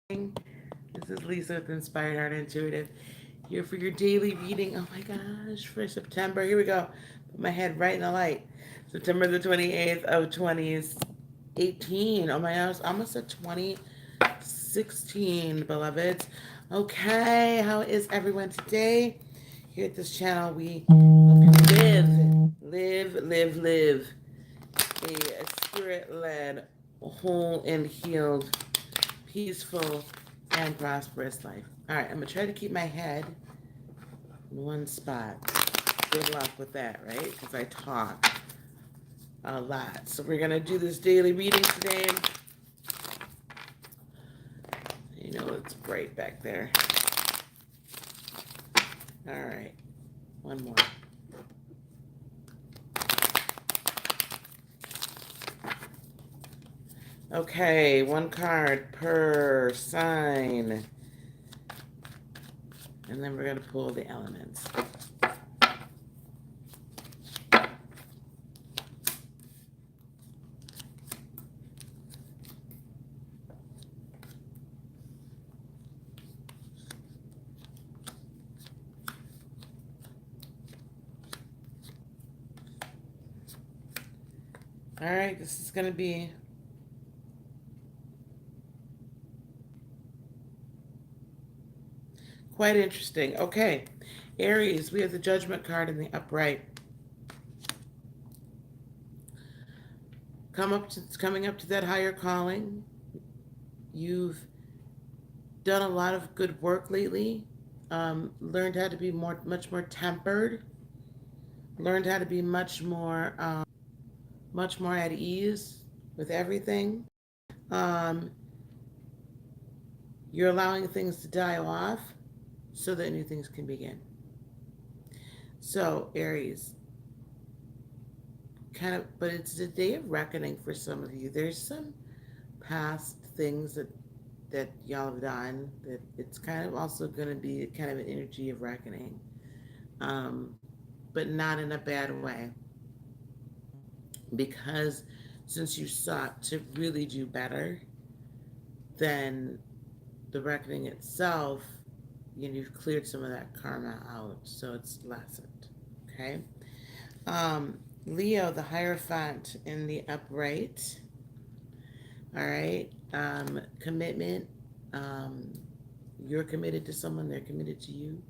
This is Lisa with Inspired Heart Intuitive here for your daily reading. Oh my gosh, for September. Here we go. Put my head right in the light. September the 28th of 2018. Oh my gosh, almost at 2016, beloveds. Okay, how is everyone today? Here at this channel, we help you live a spirit-led, whole and healed, peaceful, and prosperous life. All right, I'm gonna try to keep my head in one spot. Good luck with that, right? Because I talk a lot. So we're gonna do this daily reading today. You know it's bright back there. All right, one more. Okay, one card per sign. And then we're going to pull the elements. All right, this is going to be quite interesting. Okay, Aries, we have the Judgment card in the upright. Coming up to that higher calling. You've done a lot of good work lately. Learned how to be much more tempered. Learned how to be much more at ease with everything. Um, you're allowing things to die off so that new things can begin. So, Aries, but it's a day of reckoning for some of you. There's some past things that y'all have done that it's kind of also going to be kind of an energy of reckoning, but not in a bad way. Because since you sought to really do better, then the reckoning itself, you've cleared some of that karma out, so it's lessened. Okay. Leo, the Hierophant in the upright. All right. Commitment. You're committed to someone, they're committed to you.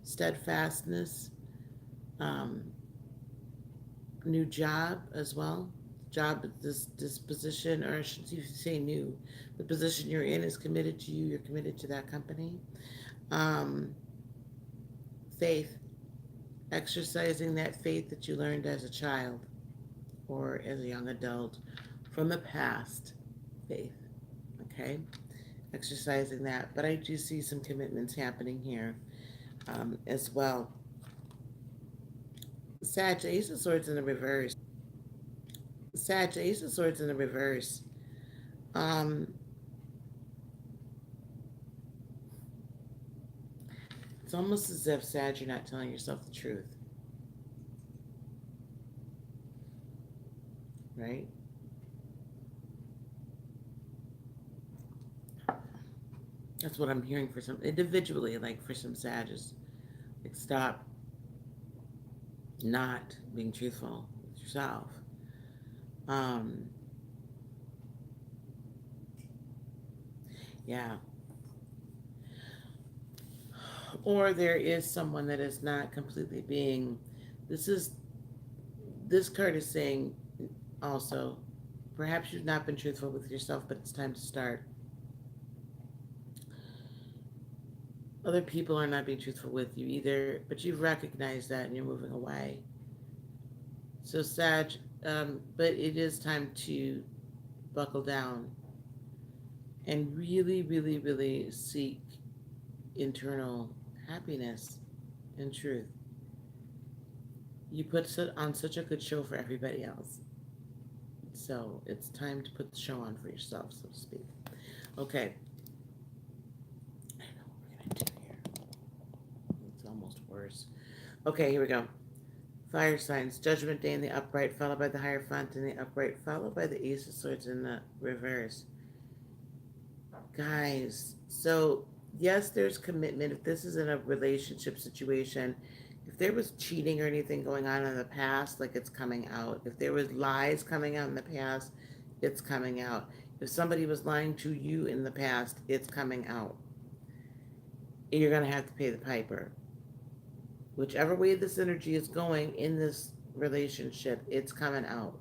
Steadfastness. Um, New job as well. Job, this position, or I shouldn't even say new. The position you're in is committed to you. You're committed to that company. Um, Faith. Exercising that faith that you learned as a child or as a young adult from the past. Faith. Okay. Exercising that. But I do see some commitments happening here as well. Sag, Ace of Swords in the reverse. Sag, Ace of Swords in the reverse. Um, it's almost as if, Sag, you're not telling yourself the truth. Right? That's what I'm hearing for some individually, like for some Sages. Like stop not being truthful with yourself. Um, yeah. Or there is someone that is not completely being. This is this card is saying also, perhaps you've not been truthful with yourself, but it's time to start. Other people are not being truthful with you either, but you've recognized that and you're moving away. So, Sag, but it is time to buckle down and really, really, really seek internal happiness and truth. You put on such a good show for everybody else. So it's time to put the show on for yourself, so to speak. Okay. I know what we're going to do here. It's almost worse. Okay, here we go. Fire signs, Judgment Day in the upright, followed by the Hierophant in the upright, followed by the Ace of Swords in the reverse. Guys, so yes, there's commitment. If this is in a relationship situation, if there was cheating or anything going on in the past, like it's coming out. If there was lies coming out in the past, it's coming out. If somebody was lying to you in the past, it's coming out. And you're going to have to pay the piper. Whichever way this energy is going in this relationship, it's coming out.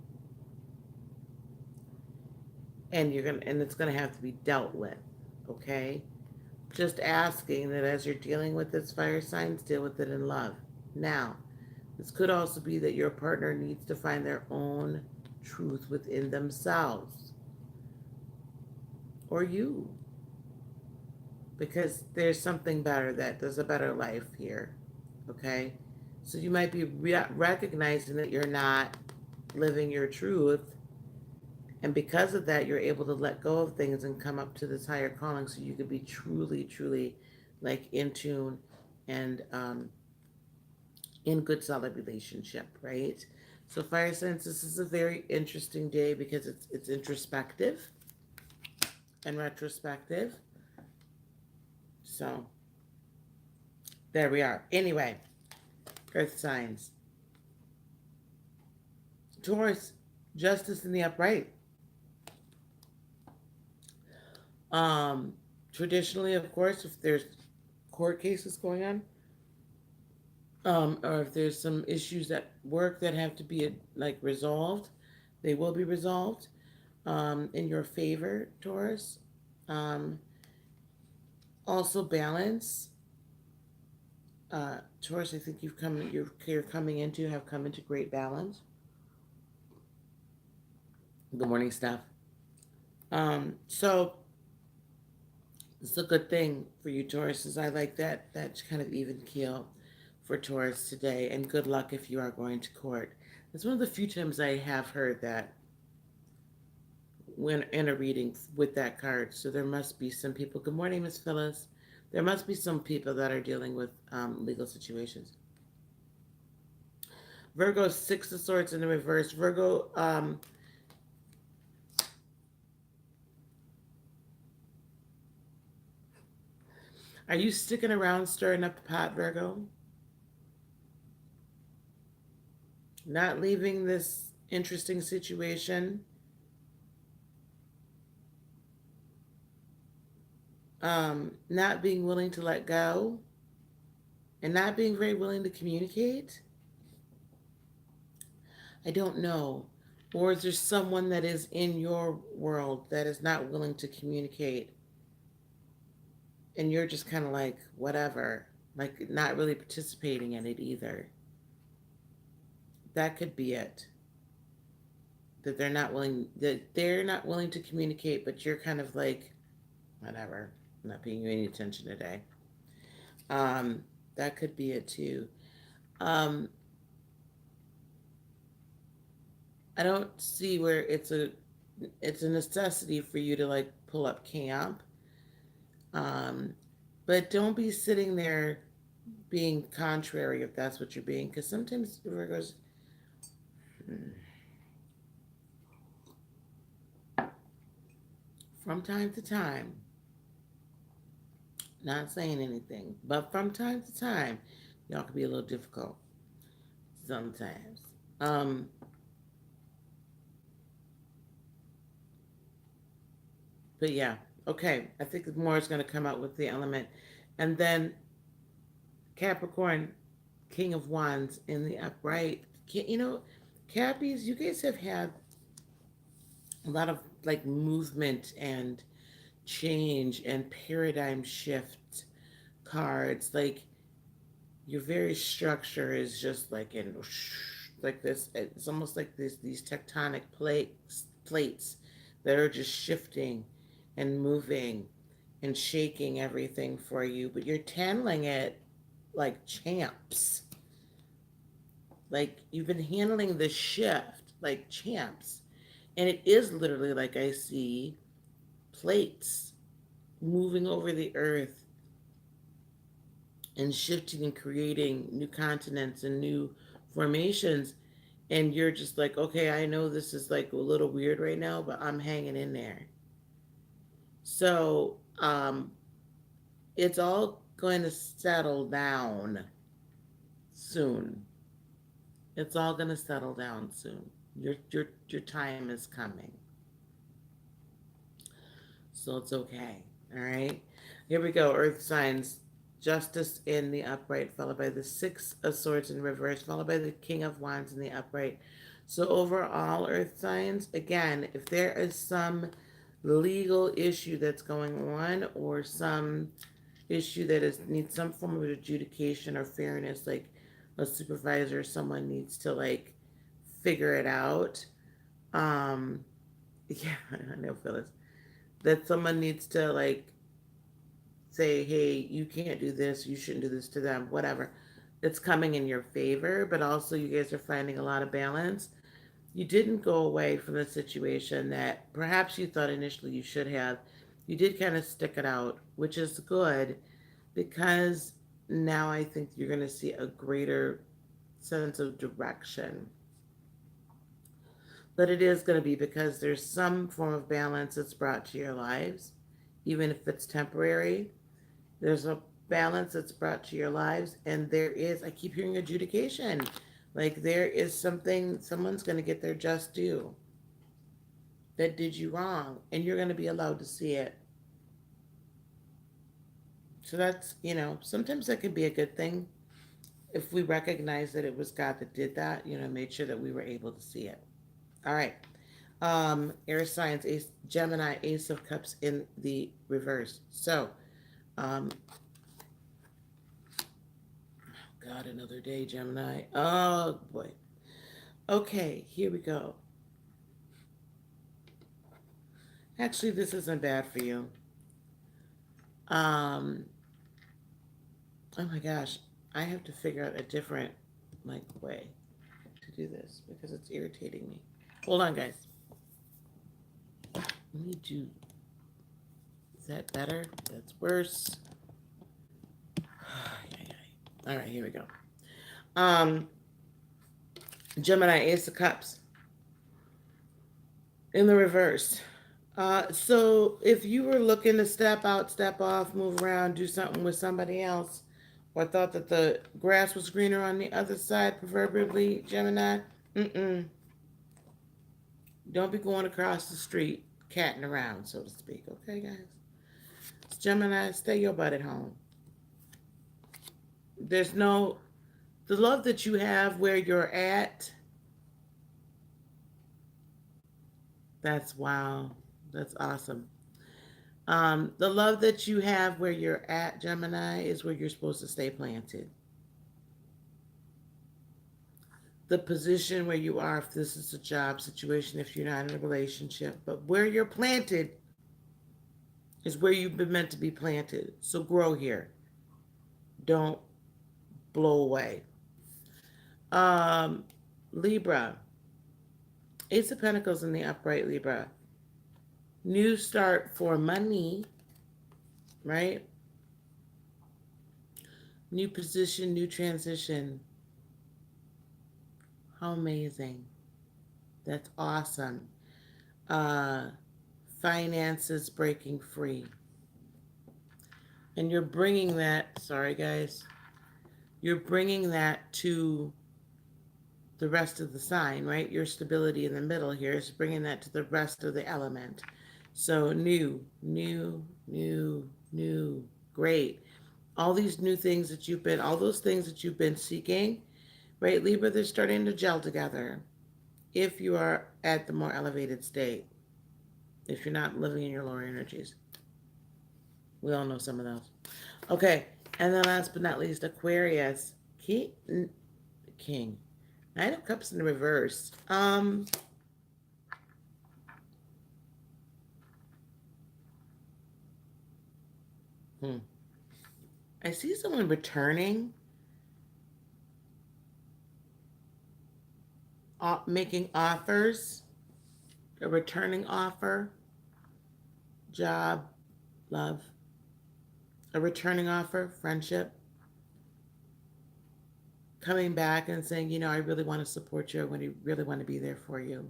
And it's going to have to be dealt with. Okay? Just asking that as you're dealing with this fire signs, deal with it in love. Now, this could also be that your partner needs to find their own truth within themselves or you, because there's something better, that there's a better life here. Okay? So you might be recognizing that you're not living your truth. And because of that, you're able to let go of things and come up to this higher calling so you could be truly, truly like in tune and in good solid relationship, right? So fire signs, this is a very interesting day because it's introspective and retrospective. So there we are. Anyway, earth signs. Taurus, justice in the upright. Um, Traditionally, of course, if there's court cases going on, or if there's some issues at work that have to be like resolved, they will be resolved in your favor, Taurus. Um, Also, balance, Taurus. I think you're coming into have come into great balance. Good morning, Steph. So it's a good thing for you, Taurus. Is I like that kind of even keel for Taurus today, and good luck if you are going to court. It's one of the few times I have heard that when in a reading with that card. So there must be some people. Good morning, Miss Phyllis. There must be some people that are dealing with legal situations. Virgo, Six of Swords in the reverse. Virgo, are you sticking around stirring up the pot, Virgo? Not leaving this interesting situation? Not being willing to let go? And not being very willing to communicate? I don't know. Or is there someone that is in your world that is not willing to communicate and you're just kind of like, whatever, like not really participating in it either? That could be it. That they're not willing to communicate, but you're kind of like, whatever, I'm not paying you any attention today. Um, that could be it too. Um, I don't see where it's a necessity for you to like pull up camp. Um, but don't be sitting there being contrary if that's what you're being, because sometimes Virgos, from time to time, not saying anything, but from time to time, y'all can be a little difficult sometimes. Um, but yeah, okay. I think more is going to come out with the element, and then Capricorn, King of Wands in the upright. Cappies, you guys have had a lot of like movement and change and paradigm shift cards. Like your very structure is just like in like this. It's almost like these tectonic plates that are just shifting and moving and shaking everything for you, but you're handling it like champs. Like you've been handling the shift like champs. And it is literally like I see plates moving over the earth and shifting and creating new continents and new formations. And you're just like, okay, I know this is like a little weird right now, but I'm hanging in there. So Um, it's all going to settle down soon. It's all going to settle down soon. Your time is coming. So it's okay. All right. Here we go. Earth signs. Justice in the upright, followed by the Six of Swords in reverse, followed by the King of Wands in the upright. So overall, Earth signs, again, if there is some legal issue that's going on or some issue that is needs some form of adjudication or fairness, like a supervisor, someone needs to like figure it out. Um, yeah, I know, Phyllis, that someone needs to like say, hey, you can't do this, you shouldn't do this to them, whatever. It's coming in your favor, but also you guys are finding a lot of balance. You didn't go away from the situation that perhaps you thought initially you should have. You did kind of stick it out, which is good because now I think you're going to see a greater sense of direction. But it is going to be because there's some form of balance that's brought to your lives, even if it's temporary. There's a balance that's brought to your lives, and there is, I keep hearing adjudication. Like there is something, someone's going to get their just due that did you wrong, and you're going to be allowed to see it. So that's, sometimes that could be a good thing if we recognize that it was God that did that, made sure that we were able to see it. All right. Air signs, Ace, Gemini, Ace of Cups in the reverse. So, um, God, another day, Gemini. Oh boy. Okay, here we go. Actually, this isn't bad for you. Um, oh my gosh, I have to figure out a different like way to do this because it's irritating me. Hold on, guys. Let me do. Is that better? That's worse. All right, here we go. Um, Gemini, Ace of Cups in the reverse. So if you were looking to step out, step off, move around, do something with somebody else, or thought that the grass was greener on the other side, proverbially, Gemini, mm-mm. Don't be going across the street, catting around, so to speak. Okay, guys? Gemini, stay your butt at home. There's no, the love that you have where you're at, that's wow. That's awesome. The love that you have where you're at, Gemini, is where you're supposed to stay planted. The position where you are, if this is a job situation, if you're not in a relationship, but where you're planted is where you've been meant to be planted. So grow here. Don't blow away. Um, Libra, Ace of Pentacles in the upright, Libra. New start for money, right? New position, new transition. How amazing. That's awesome. Uh, Finances breaking free. And you're bringing that, sorry guys, you're bringing that to the rest of the sign, right? Your stability in the middle here is bringing that to the rest of the element. So new, new, new, new, great. All these new things that you've been, all those things that you've been seeking, right, Libra, they're starting to gel together if you are at the more elevated state, if you're not living in your lower energies. We all know some of those. Okay, and then last but not least, Aquarius, King. Knight of Cups in the reverse. I see someone returning, making offers, a returning offer, job, love, a returning offer, friendship, coming back and saying, I really want to support you. I really want to be there for you.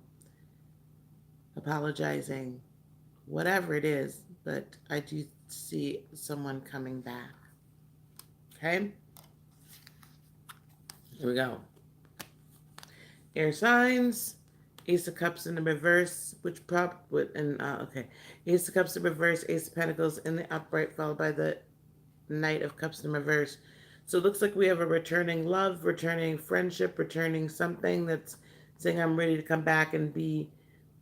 Apologizing, whatever it is. But I do see someone coming back. Okay, here we go. Air signs, Ace of Cups in the reverse, which prop would and okay, Ace of Cups in reverse, Ace of Pentacles in the upright, followed by the Knight of Cups in reverse. So it looks like we have a returning love, returning friendship, returning something that's saying I'm ready to come back and be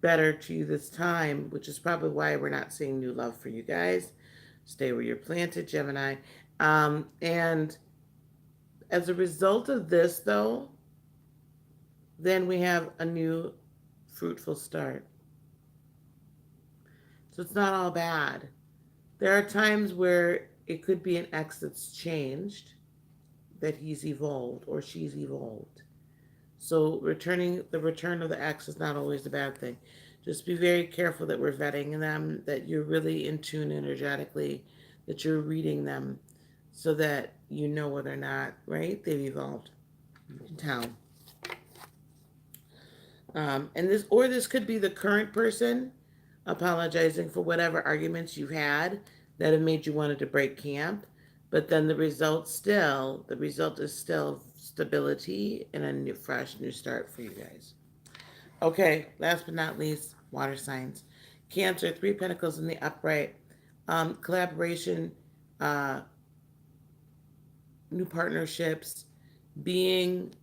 better to you this time, which is probably why we're not seeing new love for you guys. Stay where you're planted, Gemini. And as a result of this, though, then we have a new fruitful start. So it's not all bad. There are times where it could be an ex that's changed, that he's evolved or she's evolved. So the return of the ex is not always a bad thing. Just be very careful that we're vetting them, that you're really in tune energetically, that you're reading them so that you know whether or not, right, they've evolved. You can tell. This could be the current person apologizing for whatever arguments you've had that have made you wanted to break camp. But then the result is still stability and a new, fresh, new start for you guys. Okay, last but not least, water signs. Cancer, Three Pentacles in the upright. Collaboration, uh, new partnerships, being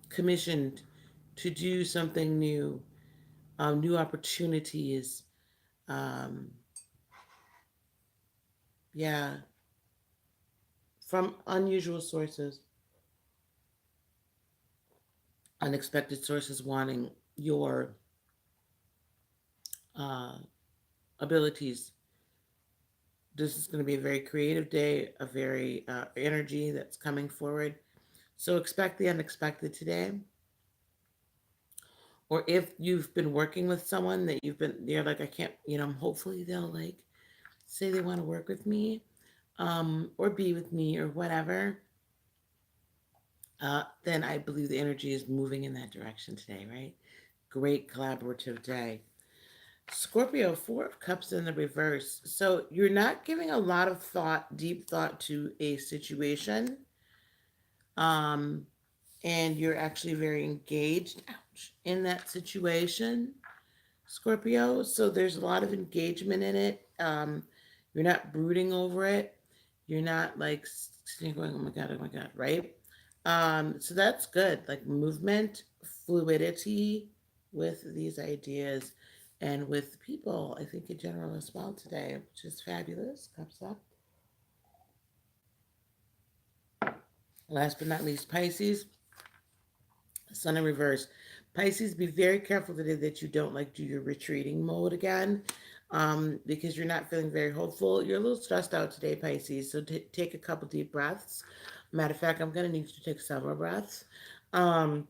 commissioned to do something new, new opportunities. Um, yeah, from unusual sources, unexpected sources wanting your uh, abilities. This is going to be a very creative day, a very energy that's coming forward. So expect the unexpected today. Or if you've been working with someone that you're like, I can't, hopefully they'll like say they want to work with me, or be with me or whatever. Then I believe the energy is moving in that direction today, right? Great collaborative day. Scorpio, Four of Cups in the reverse. So you're not giving a lot of thought, deep thought to a situation. Um, and you're actually very engaged, ouch, in that situation, Scorpio. So there's a lot of engagement in it. You're not brooding over it. You're not like going, oh my God, right? So that's good. Like movement, fluidity with these ideas and with people, I think in general as well today, which is fabulous. Cups up. Last but not least, Pisces, Sun in reverse. Pisces, be very careful today that you don't like do your retreating mode again, because you're not feeling very hopeful. You're a little stressed out today, Pisces. So take a couple deep breaths. Matter of fact, I'm going to need you to take several breaths. Um,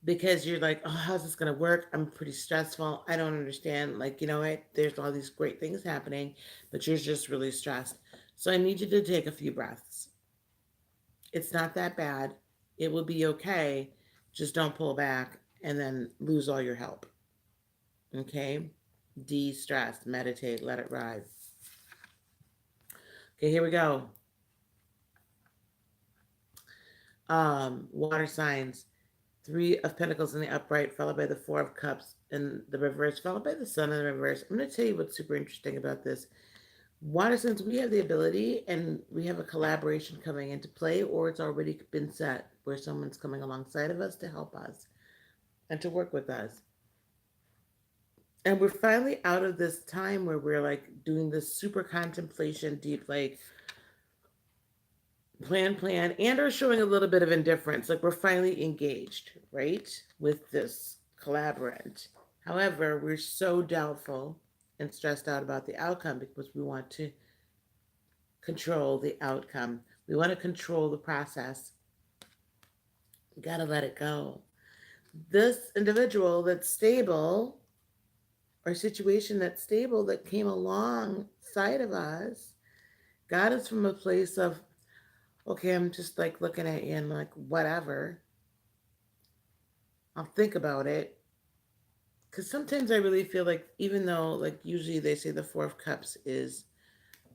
because you're like, oh, how's this going to work? I'm pretty stressful. I don't understand. Like, there's all these great things happening, but you're just really stressed. So I need you to take a few breaths. It's not that bad. It will be okay. Just don't pull back and then lose all your help. Okay? De-stress, meditate, let it ride. Okay, here we go. Water signs. Three of Pentacles in the upright, followed by the Four of Cups in the reverse, followed by the Sun in the reverse. I'm going to tell you what's super interesting about this. Water signs, we have the ability and we have a collaboration coming into play, or it's already been set where someone's coming alongside of us to help us and to work with us. And we're finally out of this time where we're like doing this super contemplation, deep, like plan, and are showing a little bit of indifference. Like we're finally engaged, right, with this collaborant. However, we're so doubtful and stressed out about the outcome because we want to control the outcome. We want to control the process. We got to let it go. This individual that's stable or situation that's stable that came alongside of us got us from a place of, okay, I'm just like looking at you and like, whatever. I'll think about it. because sometimes I really feel like, even though, like, usually they say the Four of Cups is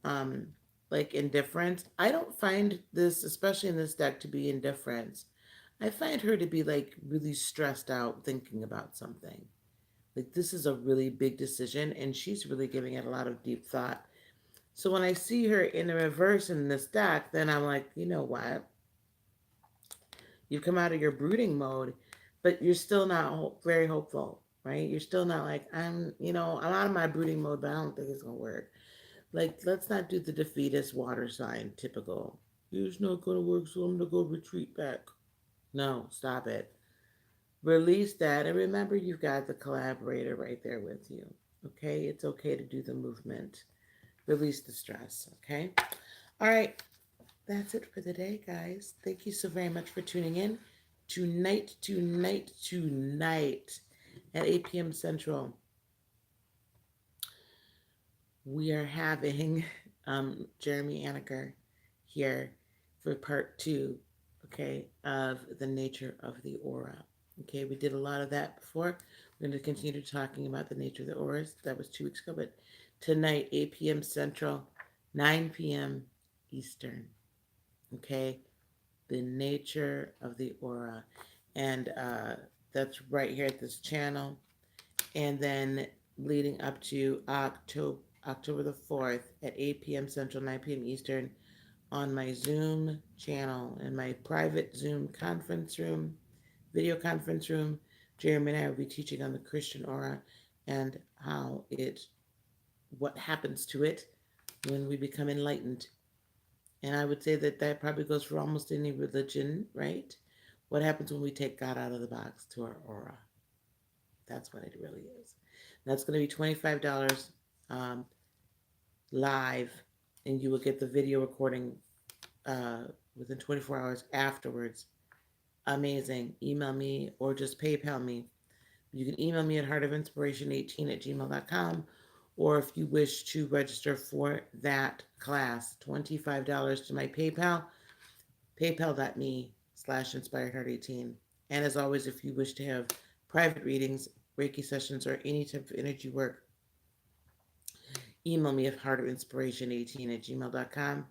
um like indifference, I don't find this, especially in this deck, to be indifference. I find her to be like really stressed out thinking about something. Like, this is a really big decision and she's really giving it a lot of deep thought. So when I see her in the reverse in this deck, then I'm like, you know what? You've come out of your brooding mode, but you're still not very hopeful, right? You're still not like, I'm out of my brooding mode, but I don't think it's going to work. Like, let's not do the defeatist water sign typical. It's not going to work, so I'm going to go retreat back. No, stop it. Release that. And remember, you've got the collaborator right there with you. Okay? It's okay to do the movement. Release the stress. Okay? All right. That's it for the day, guys. Thank you so very much for tuning in. Tonight at 8 p.m. Central, we are having Jeremy Anaker here for part two, okay, of the nature of the aura. Okay, we did a lot of that before. We're going to continue talking about the nature of the auras. That was 2 weeks ago, but tonight, 8 p.m. Central, 9 p.m. Eastern. Okay, the nature of the aura. And that's right here at this channel. And then leading up to October the 4th at 8 p.m. Central, 9 p.m. Eastern on my Zoom channel in my private Zoom conference room, video conference room. Jeremy and I will be teaching on the Christian aura and what happens to it when we become enlightened. And I would say that that probably goes for almost any religion, right? What happens when we take God out of the box to our aura? That's what it really is. That's going to be $25 um, live, and you will get the video recording within 24 hours afterwards. Amazing. Email me or just PayPal me. You can email me at heartofinspiration18@gmail.com, or if you wish to register for that class, $25 to my PayPal, paypal.me/inspiredheart18. And as always, if you wish to have private readings, Reiki sessions, or any type of energy work, email me at heartofinspiration18@gmail.com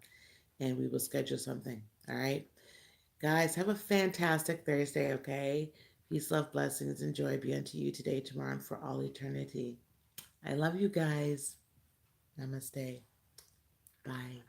and we will schedule something. All right. Guys, have a fantastic Thursday, okay? Peace, love, blessings, and joy be unto you today, tomorrow, and for all eternity. I love you guys. Namaste. Bye.